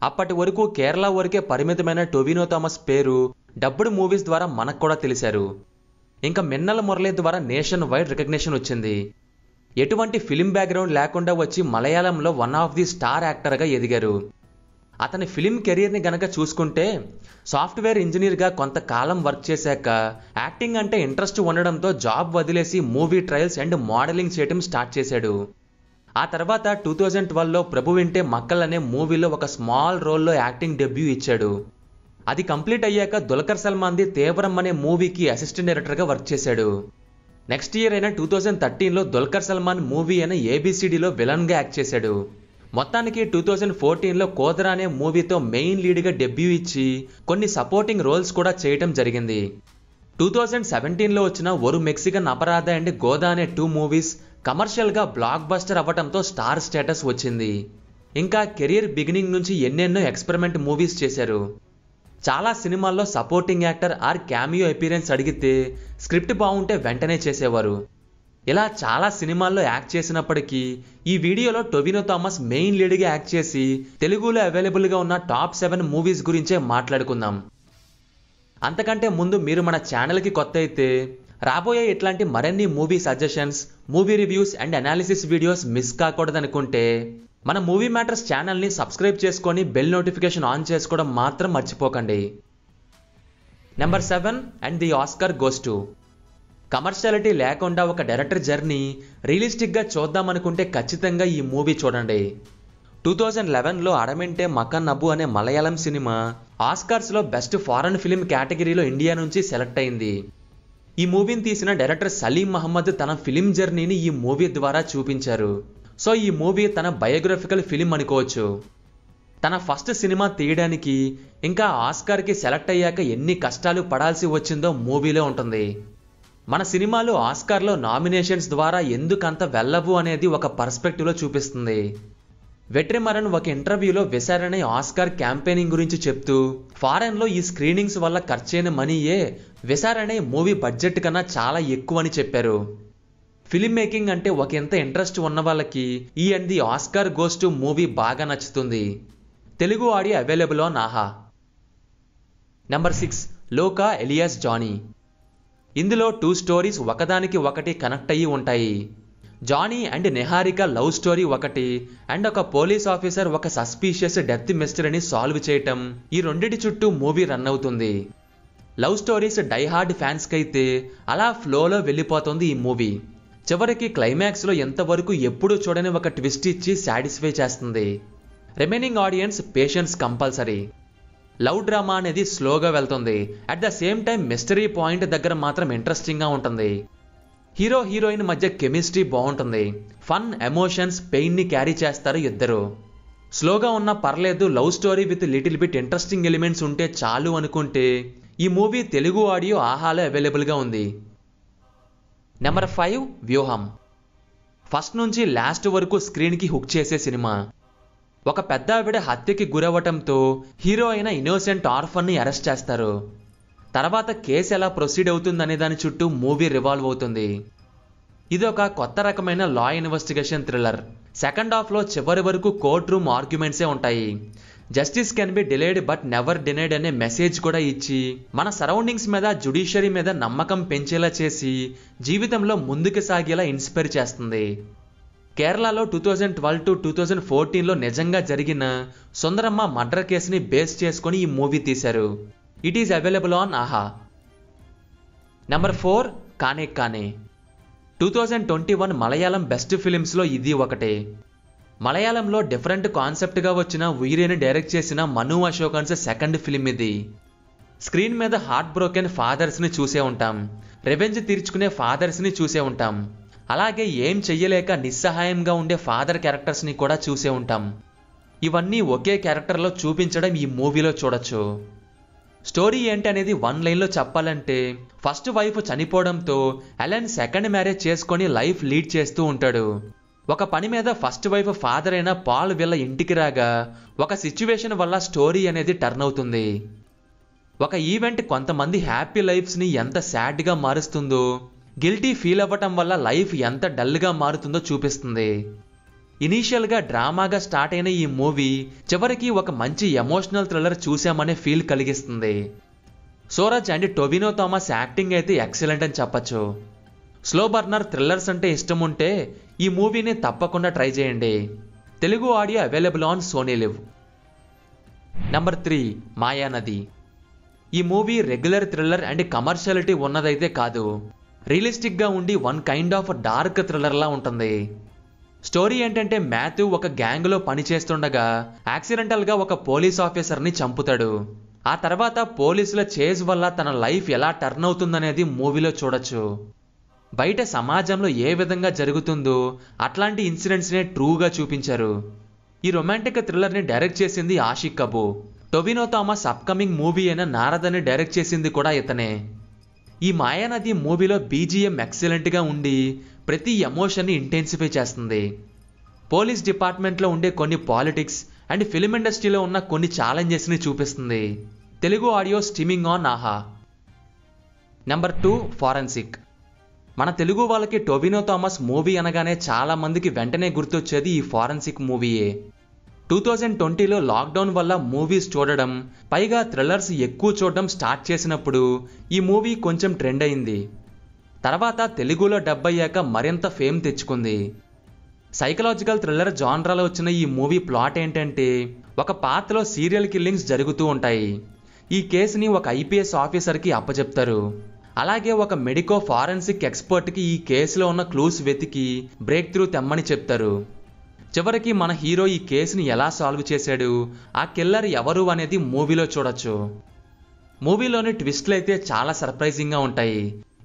అప్పటి వరకు కేరళ వరకే పరిమితమైన టొవినో థామస్ పేరు డబ్బుడ్ మూవీస్ ద్వారా మనకు కూడా తెలిశారు. ఇంకా మిన్నల్ మురళి ద్వారా నేషన్ వైడ్ రికగ్నిషన్ వచ్చింది. ఎటువంటి ఫిలిం బ్యాక్గ్రౌండ్ లేకుండా వచ్చి మలయాళంలో వన్ ఆఫ్ ది స్టార్ యాక్టర్గా ఎదిగారు. అతని ఫిలిం కెరీర్ని గనక చూసుకుంటే సాఫ్ట్వేర్ ఇంజనీర్గా కొంతకాలం వర్క్ చేశాక యాక్టింగ్ అంటే ఇంట్రెస్ట్ ఉండడంతో జాబ్ వదిలేసి మూవీ ట్రయల్స్ అండ్ మోడలింగ్ చేయడం స్టార్ట్ చేశాడు. ఆ తర్వాత 2012లో ప్రభు వింటే మక్కల్ అనే మూవీలో ఒక స్మాల్ రోల్లో యాక్టింగ్ డెబ్యూ ఇచ్చాడు. అది కంప్లీట్ అయ్యాక దుల్కర్ సల్మాన్ది తీవ్రం అనే మూవీకి అసిస్టెంట్ డైరెక్టర్గా వర్క్ చేశాడు. నెక్స్ట్ ఇయర్ అయిన 2013లో దుల్కర్ సల్మాన్ మూవీ అయిన ఏబిసిడిలో విలన్గా యాక్ట్ చేశాడు. మొత్తానికి 2014లో కోదరా అనే మూవీతో మెయిన్ లీడ్గా డెబ్యూ ఇచ్చి కొన్ని సపోర్టింగ్ రోల్స్ కూడా చేయటం జరిగింది. 2017లో వచ్చిన ఒరు మెక్సికన్ అపరాధ అండ్ గోదా అనే 2 మూవీస్ కమర్షియల్గా బ్లాక్ బస్టర్ అవ్వటంతో స్టార్ స్టేటస్ వచ్చింది. ఇంకా కెరీర్ బిగినింగ్ నుంచి ఎన్నెన్నో ఎక్స్పెరిమెంట్ మూవీస్ చేశారు. చాలా సినిమాల్లో supporting actor are cameo appearance అడిగితే స్క్రిప్ట్ బాగుంటే వెంటనే చేసేవారు. ఇలా చాలా సినిమాల్లో యాక్ట్ చేసినప్పటికీ ఈ వీడియోలో టొవినో థామస్ మెయిన్ లీడ్గా యాక్ట్ చేసి తెలుగులో అవైలబుల్గా ఉన్న టాప్ 7 మూవీస్ గురించే మాట్లాడుకుందాం. అంతకంటే ముందు మీరు మన ఛానల్కి కొత్త అయితే రాబోయే ఇట్లాంటి మరిన్ని movie suggestions, movie reviews and analysis videos miss కాకూడదనుకుంటే మన మూవీ మ్యాటర్స్ ఛానల్ని సబ్స్క్రైబ్ చేసుకొని బెల్ నోటిఫికేషన్ ఆన్ చేసుకోవడం మాత్రం మర్చిపోకండి. Number 7 and the Oscar goes to. Commerciality లేకుండా ఒక డైరెక్టర్ జర్నీ రియలిస్టిక్గా చూద్దామనుకుంటే ఖచ్చితంగా ఈ మూవీ చూడండి. 2011లో అడమింటే మకన్ నబు అనే మలయాళం సినిమా ఆస్కార్స్లో బెస్ట్ ఫారెన్ ఫిలిం కేటగిరీలో ఇండియా నుంచి సెలెక్ట్ అయింది. ఈ మూవీని తీసిన డైరెక్టర్ సలీం మహమ్మద్ తన ఫిలిం జర్నీని ఈ మూవీ ద్వారా చూపించారు. సో ఈ మూవీ తన బయోగ్రఫికల్ ఫిలిం అనుకోవచ్చు. తన ఫస్ట్ సినిమా తీయడానికి ఇంకా ఆస్కార్కి సెలెక్ట్ అయ్యాక ఎన్ని కష్టాలు పడాల్సి వచ్చిందో మూవీలో ఉంటుంది. మన సినిమాలు ఆస్కార్లో నామినేషన్స్ ద్వారా ఎందుకంత వెళ్ళవు అనేది ఒక పర్స్పెక్టివ్లో చూపిస్తుంది. వెట్రిమరన్ ఒక ఇంటర్వ్యూలో విచారణ ఆస్కార్ క్యాంపెయినింగ్ గురించి చెప్తూ ఫారెన్లో ఈ స్క్రీనింగ్స్ వల్ల ఖర్చైన మనీయే విచారణ మూవీ బడ్జెట్ కన్నా చాలా ఎక్కువ అని చెప్పారు. ఫిలిం మేకింగ్ అంటే ఒక ఎంత ఇంట్రెస్ట్ ఉన్న వాళ్ళకి ఈ and the Oscar goes to movie బాగా నచ్చుతుంది. Telugu audio available on Aha. Number 6 Luca alias Johnny. ఇందులో 2 స్టోరీస్ ఒకదానికి ఒకటి కనెక్ట్ అయ్యి ఉంటాయి. Johnny and Niharika love story ఒకటి అండ్ ఒక పోలీస్ ఆఫీసర్ ఒక సస్పీషియస్ డెత్ మిస్టరీని సాల్వ్ చేయటం, ఈ రెండిటి చుట్టూ మూవీ రన్ అవుతుంది. లవ్ స్టోరీస్ డైహార్డ్ ఫ్యాన్స్కి అయితే అలా ఫ్లోలో వెళ్ళిపోతుంది ఈ మూవీ. చివరికి క్లైమాక్స్లో ఎంతవరకు ఎప్పుడూ చూడని ఒక ట్విస్ట్ ఇచ్చి సాటిస్ఫై చేస్తుంది. Remaining audience patience compulsory. Love drama అనేది స్లోగా వెళ్తుంది. At the same time mystery point దగ్గర మాత్రం ఇంట్రెస్టింగ్గా ఉంటుంది. హీరో హీరోయిన్ మధ్య కెమిస్ట్రీ బాగుంటుంది. ఫన్, ఎమోషన్స్, పెయిన్ని క్యారీ చేస్తారు ఇద్దరు. స్లోగా ఉన్నా పర్లేదు, love story with little bit interesting elements ఉంటే చాలు అనుకుంటే ఈ మూవీ తెలుగు ఆడియో ఆహాలో అవైలబుల్గా ఉంది. నెంబర్ 5 వ్యూహం. ఫస్ట్ నుంచి లాస్ట్ వరకు స్క్రీన్కి హుక్ చేసే సినిమా. ఒక పెద్ద ఆవిడ హత్యకి గురవ్వటంతో హీరో అయిన ఇన్నోసెంట్ ఆర్ఫన్ని అరెస్ట్ చేస్తారు. తర్వాత కేసు ఎలా ప్రొసీడ్ అవుతుందనే దాని చుట్టూ మూవీ రివాల్వ్ అవుతుంది. ఇది ఒక కొత్త రకమైన లా ఇన్వెస్టిగేషన్ థ్రిల్లర్. సెకండ్ హాఫ్లో చివరి వరకు కోర్ట్ రూమ్ ఆర్గ్యుమెంట్సే ఉంటాయి. Justice can be delayed but never denied అనే మెసేజ్ కూడా ఇచ్చి మన సరౌండింగ్స్ మీద, జ్యుడిషియరీ మీద నమ్మకం పెంచేలా చేసి జీవితంలో ముందుకు సాగేలా ఇన్స్పైర్ చేస్తుంది. కేరళలో 2012 to 2014లో నిజంగా జరిగిన సుందరమ్మ మర్డర్ కేసుని బేస్ చేసుకొని ఈ మూవీ తీశారు. It is available on Aha. Number 4 కానెక్కానే. 2021 Malayalam best ఫిలిమ్స్లో ఇది ఒకటే. మలయాళంలో డిఫరెంట్ కాన్సెప్ట్గా వచ్చిన ఉయిరేని డైరెక్ట్ చేసిన మను అశోకన్స్ సెకండ్ ఫిలిం ఇది. స్క్రీన్ మీద హార్ట్ బ్రోకెన్ ఫాదర్స్ని చూసే ఉంటాం, రెవెంజ్ తీర్చుకునే ఫాదర్స్ని చూసే ఉంటాం, అలాగే ఏం చెయ్యలేక నిస్సహాయంగా ఉండే ఫాదర్ క్యారెక్టర్స్ని కూడా చూసే ఉంటాం. ఇవన్నీ ఒకే క్యారెక్టర్లో చూపించడం ఈ మూవీలో చూడొచ్చు. స్టోరీ ఏంటి అనేది 1 లైన్లో చెప్పాలంటే ఫస్ట్ వైఫ్ చనిపోవడంతో అలెన్ సెకండ్ మ్యారేజ్ చేసుకొని లైఫ్ లీడ్ చేస్తూ ఉంటాడు. ఒక పని మీద ఫస్ట్ వైఫ్ ఫాదర్ అయిన పాల్ వీళ్ళ ఇంటికి రాగా ఒక సిచ్యువేషన్ వల్ల స్టోరీ అనేది టర్న్ అవుతుంది. ఒక ఈవెంట్ కొంతమంది హ్యాపీ లైఫ్స్ని ఎంత సాడ్గా మారుస్తుందో, గిల్టీ ఫీల్ అవ్వటం వల్ల లైఫ్ ఎంత డల్గా మారుతుందో చూపిస్తుంది. ఇనీషియల్గా డ్రామాగా స్టార్ట్ అయిన ఈ మూవీ చివరికి ఒక మంచి ఎమోషనల్ థ్రిల్లర్ చూసామనే ఫీల్ కలిగిస్తుంది. Suraj and Tovino Thomas acting అయితే ఎక్సలెంట్ అని చెప్పచ్చు. స్లో బర్నర్ థ్రిల్లర్స్ అంటే ఇష్టం ఉంటే ఈ మూవీని తప్పకుండా ట్రై చేయండి. Telugu audio available on SonyLiv. Number 3 Mayanadhi. ఈ movie regular thriller and commerciality ఉన్నదైతే కాదు, రియలిస్టిక్గా ఉండి వన్ కైండ్ ఆఫ్ డార్క్ థ్రిల్లర్లా ఉంటుంది. స్టోరీ ఏంటంటే మాథ్యూ ఒక గ్యాంగ్లో పనిచేస్తుండగా యాక్సిడెంటల్గా ఒక పోలీస్ ఆఫీసర్ని చంపుతాడు. ఆ తర్వాత పోలీసుల చేజ్ వల్ల తన లైఫ్ ఎలా టర్న్ అవుతుందనేది మూవీలో చూడొచ్చు. బయట సమాజంలో ఏ విధంగా జరుగుతుందో అట్లాంటి ఇన్సిడెంట్స్నే ట్రూగా చూపించారు. ఈ రొమాంటిక్ థ్రిల్లర్ని డైరెక్ట్ చేసింది Ashiq కబూ. Tovino Thomas upcoming movie అయిన నారదని డైరెక్ట్ చేసింది కూడా ఇతనే. ఈ మాయానది మూవీలో బీజిఎం ఎక్సలెంట్గా ఉండి ప్రతి ఎమోషన్ని ఇంటెన్సిఫై చేస్తుంది. పోలీస్ డిపార్ట్మెంట్లో ఉండే కొన్ని పాలిటిక్స్ అండ్ ఫిల్మ్ ఇండస్ట్రీలో ఉన్న కొన్ని ఛాలెంజెస్ని చూపిస్తుంది. Telugu audio streaming on Aha. Number 2 forensic. మన తెలుగు వాళ్ళకి టొవినో థామస్ మూవీ అనగానే చాలా మందికి వెంటనే గుర్తొచ్చేది ఈ ఫారెన్సిక్ మూవీయే. 2020లో లాక్డౌన్ వల్ల మూవీస్ చూడడం, పైగా థ్రిల్లర్స్ ఎక్కువ చూడడం స్టార్ట్ చేసినప్పుడు ఈ మూవీ కొంచెం ట్రెండ్ అయింది. తర్వాత తెలుగులో డబ్ అయ్యాక మరింత ఫేమ్ తెచ్చుకుంది. సైకలాజికల్ థ్రిల్లర్ జాన్రాలో వచ్చిన ఈ మూవీ ప్లాట్ ఏంటంటే ఒక పాత్రలో సీరియల్ కిల్లింగ్స్ జరుగుతూ ఉంటాయి. ఈ కేసుని ఒక ఐపీఎస్ ఆఫీసర్కి అప్పచెప్తారు. అలాగే ఒక మెడికో ఫారెన్సిక్ ఎక్స్పర్ట్కి ఈ కేసులో ఉన్న క్లూస్ వెతికి బ్రేక్ త్రూ తెమ్మని చెప్తారు. చివరికి మన హీరో ఈ కేసుని ఎలా సాల్వ్ చేశాడు, ఆ కిల్లర్ ఎవరు అనేది మూవీలో చూడొచ్చు. మూవీలోని ట్విస్ట్లు అయితే చాలా సర్ప్రైజింగ్గా ఉంటాయి.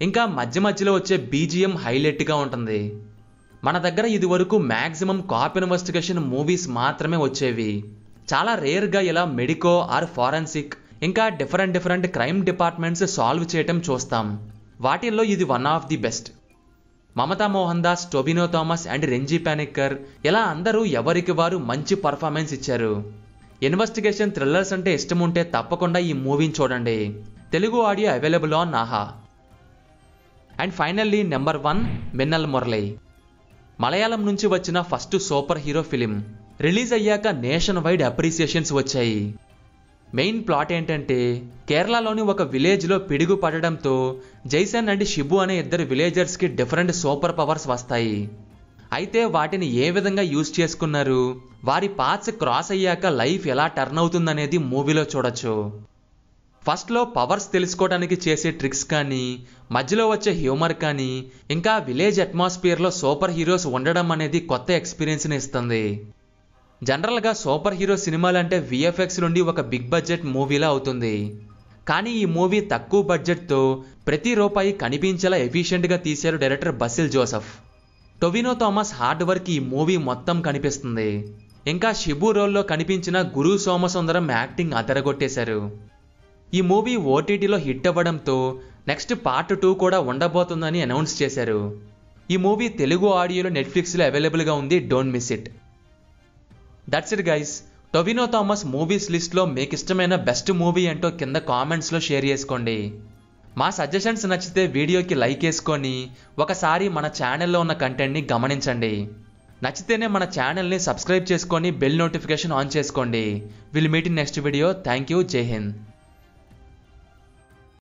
ఇంకా మధ్య మధ్యలో వచ్చే బీజిఎం హైలైట్గా ఉంటుంది. మన దగ్గర ఇది వరకు మ్యాక్సిమం కాప్ ఇన్వెస్టిగేషన్ మూవీస్ మాత్రమే వచ్చేవి. చాలా రేర్గా ఇలా మెడికో ఆర్ ఫారెన్సిక్ ఇంకా డిఫరెంట్ క్రైమ్ డిపార్ట్మెంట్స్ సాల్వ్ చేయటం చూస్తాం. వాటిల్లో ఇది one of the best. Mamta Mohan Das, Tovino Thomas and Renji Panicker ఇలా అందరూ ఎవరికి వారు మంచి పర్ఫార్మెన్స్ ఇచ్చారు. ఇన్వెస్టిగేషన్ థ్రిల్లర్స్ అంటే ఇష్టం ఉంటే తప్పకుండా ఈ మూవీని చూడండి. తెలుగు ఆడియో అవైలబుల్ ఆన్ ఆహా. And finally number 1 Minnal Murali. Malayalam నుంచి వచ్చిన first super hero film. Release అయ్యాక నేషన్ వైడ్ అప్రిసియేషన్స్ వచ్చాయి. మెయిన్ ప్లాట్ ఏంటంటే కేరళలోని ఒక విలేజ్లో పిడుగు పడడంతో జైసన్ అండ్ షిబు అనే ఇద్దరు విలేజర్స్కి డిఫరెంట్ సూపర్ పవర్స్ వస్తాయి. అయితే వాటిని ఏ విధంగా యూజ్ చేసుకున్నారు, వారి పాత్స్ క్రాస్ అయ్యాక లైఫ్ ఎలా టర్న్ అవుతుందనేది మూవీలో చూడొచ్చు. ఫస్ట్లో పవర్స్ తెలుసుకోవడానికి చేసే ట్రిక్స్ కానీ, మధ్యలో వచ్చే హ్యూమర్ కానీ, ఇంకా విలేజ్ అట్మాస్ఫియర్లో సూపర్ హీరోస్ ఉండడం అనేది కొత్త ఎక్స్పీరియన్స్ని ఇస్తుంది. జనరల్గా సూపర్ హీరో సినిమాలంటే విఎఫ్ఎక్స్ నుండి ఒక బిగ్ బడ్జెట్ మూవీలా అవుతుంది. కానీ ఈ మూవీ తక్కువ బడ్జెట్తో ప్రతి రూపాయి కనిపించేలా ఎఫిషియెంట్గా తీశారు director Basil Joseph. Tovino Thomas hard work ఈ మూవీ మొత్తం కనిపిస్తుంది. ఇంకా షిబు రోల్లో కనిపించిన గురు సోమసుందరం యాక్టింగ్ అదరగొట్టేశారు. ఈ మూవీ ఓటీటీలో హిట్ అవ్వడంతో నెక్స్ట్ పార్ట్ 2 కూడా ఉండబోతుందని అనౌన్స్ చేశారు. ఈ మూవీ తెలుగు ఆడియోలో నెట్ఫ్లిక్స్లో అవైలబుల్గా ఉంది. Don't miss it. That's it guys. Tovino Thomas movies లిస్ట్లో మీకు ఇష్టమైన బెస్ట్ మూవీ ఏంటో కింద కామెంట్స్లో షేర్ చేసుకోండి. మా సజెషన్స్ నచ్చితే వీడియోకి లైక్ వేసుకొని ఒకసారి మన ఛానల్లో ఉన్న కంటెంట్ని గమనించండి. నచ్చితేనే మన ఛానల్ని సబ్స్క్రైబ్ చేసుకొని బెల్ నోటిఫికేషన్ ఆన్ చేసుకోండి. Will meet in next video. Thank you. జై హింద్.